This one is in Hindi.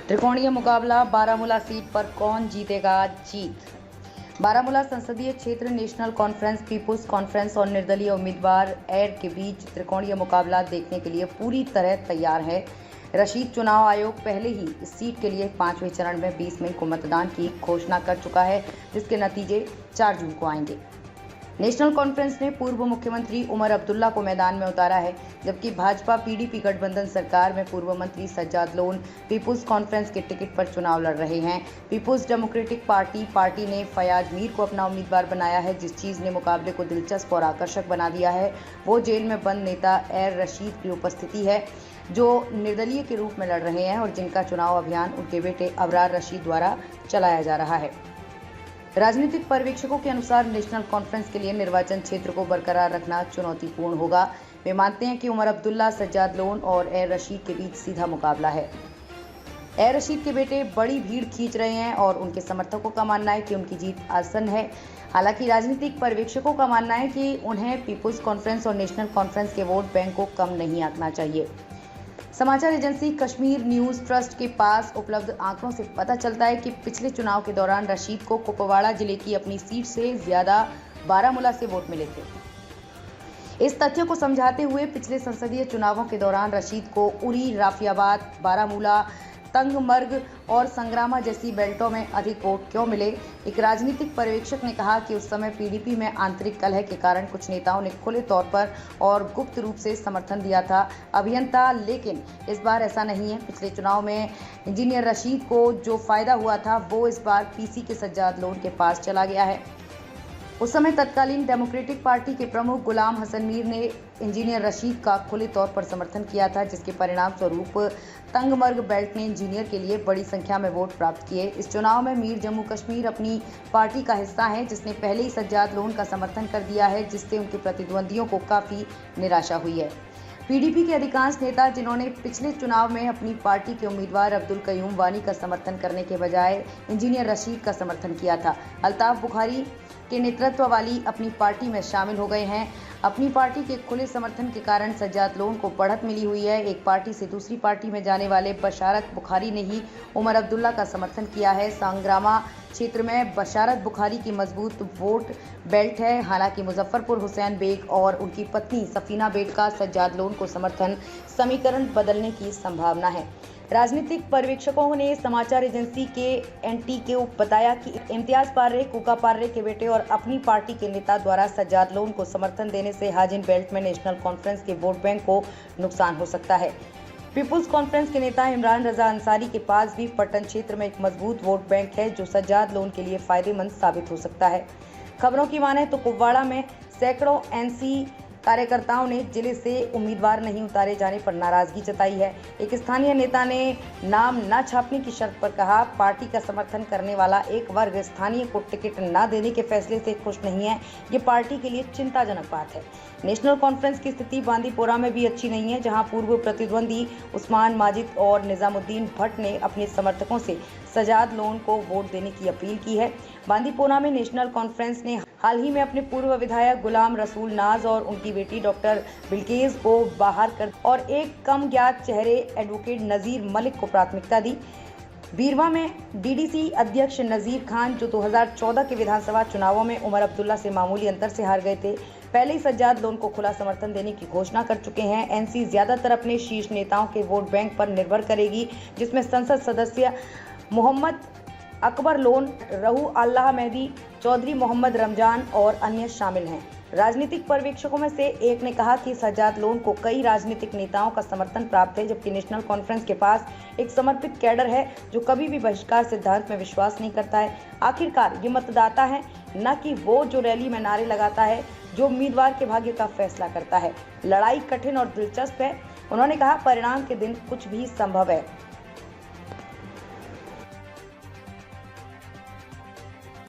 त्रिकोणीय मुकाबला बारामूला सीट पर कौन जीतेगा जीत। बारामूला संसदीय क्षेत्र नेशनल कॉन्फ्रेंस, पीपुल्स कॉन्फ्रेंस और निर्दलीय उम्मीदवार एर के बीच त्रिकोणीय मुकाबला देखने के लिए पूरी तरह तैयार है। रशीद चुनाव आयोग पहले ही इस सीट के लिए 5वें चरण में 20 मई को मतदान की घोषणा कर चुका है, जिसके नतीजे 4 जून को आएंगे। नेशनल कॉन्फ्रेंस ने पूर्व मुख्यमंत्री उमर अब्दुल्ला को मैदान में उतारा है, जबकि भाजपा पीडीपी गठबंधन सरकार में पूर्व मंत्री सज्जाद लोन पीपुल्स कॉन्फ्रेंस के टिकट पर चुनाव लड़ रहे हैं। पीपुल्स डेमोक्रेटिक पार्टी ने फयाज मीर को अपना उम्मीदवार बनाया है। जिस चीज ने मुकाबले को दिलचस्प और आकर्षक बना दिया है वो जेल में बंद नेता एर रशीद की उपस्थिति है, जो निर्दलीय के रूप में लड़ रहे हैं और जिनका चुनाव अभियान उनके बेटे अबरार रशीद द्वारा चलाया जा रहा है। राजनीतिक पर्यवेक्षकों के अनुसार नेशनल कॉन्फ्रेंस के लिए निर्वाचन क्षेत्र को बरकरार रखना चुनौतीपूर्ण होगा। वे मानते हैं कि उमर अब्दुल्ला, सज्जाद लोन और एर रशीद के बीच सीधा मुकाबला है। एर रशीद के बेटे बड़ी भीड़ खींच रहे हैं और उनके समर्थकों का मानना है कि उनकी जीत आसन है। हालांकि राजनीतिक पर्यवेक्षकों का मानना है कि उन्हें पीपुल्स कॉन्फ्रेंस और नेशनल कॉन्फ्रेंस के वोट बैंक को कम नहीं आंकना चाहिए। समाचार एजेंसी कश्मीर न्यूज ट्रस्ट के पास उपलब्ध आंकड़ों से पता चलता है कि पिछले चुनाव के दौरान रशीद को कुपवाड़ा जिले की अपनी सीट से ज्यादा बारामूला से वोट मिले थे। इस तथ्य को समझाते हुए पिछले संसदीय चुनावों के दौरान रशीद को उरी, राफियाबाद, बारामूला, तंगमर्ग और संग्रामा जैसी बेल्टों में अधिक वोट क्यों मिले। एक राजनीतिक पर्यवेक्षक ने कहा कि उस समय पीडीपी में आंतरिक कलह के कारण कुछ नेताओं ने खुले तौर पर और गुप्त रूप से समर्थन दिया था अभियंता, लेकिन इस बार ऐसा नहीं है। पिछले चुनाव में इंजीनियर रशीद को जो फायदा हुआ था वो इस बार पीसी के सज्जाद लोन के पास चला गया है। उस समय तत्कालीन डेमोक्रेटिक पार्टी के प्रमुख गुलाम हसन मीर ने इंजीनियर रशीद का खुले तौर पर समर्थन किया था, जिसके परिणाम स्वरूप तंगमर्ग बेल्ट ने इंजीनियर के लिए बड़ी संख्या में वोट प्राप्त किए। इस चुनाव में मीर जम्मू कश्मीर अपनी पार्टी का हिस्सा है, जिसने पहले ही सज्जाद लोन का समर्थन कर दिया है, जिससे उनके प्रतिद्वंदियों को काफी निराशा हुई है। पीडीपी के अधिकांश नेता, जिन्होंने पिछले चुनाव में अपनी पार्टी के उम्मीदवार अब्दुल कयूम वानी का समर्थन करने के बजाय इंजीनियर रशीद का समर्थन किया था, अल्ताफ बुखारी के नेतृत्व वाली अपनी पार्टी में शामिल हो गए हैं। अपनी पार्टी के खुले समर्थन के कारण सज्जाद लोन को बढ़त मिली हुई है। एक पार्टी से दूसरी पार्टी में जाने वाले बशारत बुखारी ने ही उमर अब्दुल्ला का समर्थन किया है। संग्रामा क्षेत्र में बशारत बुखारी की मजबूत वोट बेल्ट है। हालांकि मुजफ्फरपुर हुसैन बेग और उनकी पत्नी सफीना बेग का सज्जाद लोन को समर्थन समीकरण बदलने की संभावना है। राजनीतिक पर्यवेक्षकों ने समाचार एजेंसी के एनटी को बताया कि इम्तियाज पार्रे, कुका पार्रे के बेटे और अपनी पार्टी के नेता द्वारा सज्जाद लोन को समर्थन देने से हाजिन बेल्ट में नेशनल कॉन्फ्रेंस के वोट बैंक को नुकसान हो सकता है। पीपुल्स कॉन्फ्रेंस के नेता इमरान रजा अंसारी के पास भी पट्टन क्षेत्र में एक मजबूत वोट बैंक है, जो सज्जाद लोन के लिए फायदेमंद साबित हो सकता है। खबरों की माने तो कुपवाड़ा में सैकड़ों एनसी कार्यकर्ताओं ने जिले से उम्मीदवार नहीं उतारे जाने पर नाराजगी जताई है। एक स्थानीय नेता ने नाम न छापने की शर्त पर कहा, पार्टी का समर्थन करने वाला एक वर्ग स्थानीय को टिकट न देने के फैसले से खुश नहीं है। ये पार्टी के लिए चिंताजनक बात है। नेशनल कॉन्फ्रेंस की स्थिति बांदीपोरा में भी अच्छी नहीं है, जहां पूर्व प्रतिद्वंदी उस्मान माजिद और निजामुद्दीन भट्ट ने अपने समर्थकों से सज्जाद लोन को वोट देने की अपील की है। बांदीपोरा में नेशनल कॉन्फ्रेंस ने हाल ही में अपने पूर्व विधायक गुलाम रसूल नाज और उनकी बेटी डॉक्टर बिल्किस को बाहर कर और एक कम ज्ञात चेहरे एडवोकेट नजीर मलिक को प्राथमिकता दी। बीरवा में डीडीसी अध्यक्ष नजीर खान, जो 2014 के विधानसभा चुनावों में उमर अब्दुल्ला से मामूली अंतर से हार गए थे, पहले ही सज्जाद लोन को खुला समर्थन देने की घोषणा कर चुके हैं। एनसी ज्यादातर अपने शीर्ष नेताओं के वोट बैंक पर निर्भर करेगी, जिसमें संसद सदस्य मोहम्मद अकबर लोन, रहू अल्लाह मेहदी, चौधरी मोहम्मद रमजान और अन्य शामिल हैं। राजनीतिक पर्यवेक्षकों में से एक ने कहा कि सज्जाद लोन को कई राजनीतिक नेताओं का समर्थन प्राप्त है, जबकि नेशनल कॉन्फ्रेंस के पास एक समर्पित कैडर है जो कभी भी बहिष्कार सिद्धांत में विश्वास नहीं करता है। आखिरकार ये मतदाता है, न कि वो जो रैली में नारे लगाता है, जो उम्मीदवार के भाग्य का फैसला करता है। लड़ाई कठिन और दिलचस्प है। उन्होंने कहा, परिणाम के दिन कुछ भी संभव है।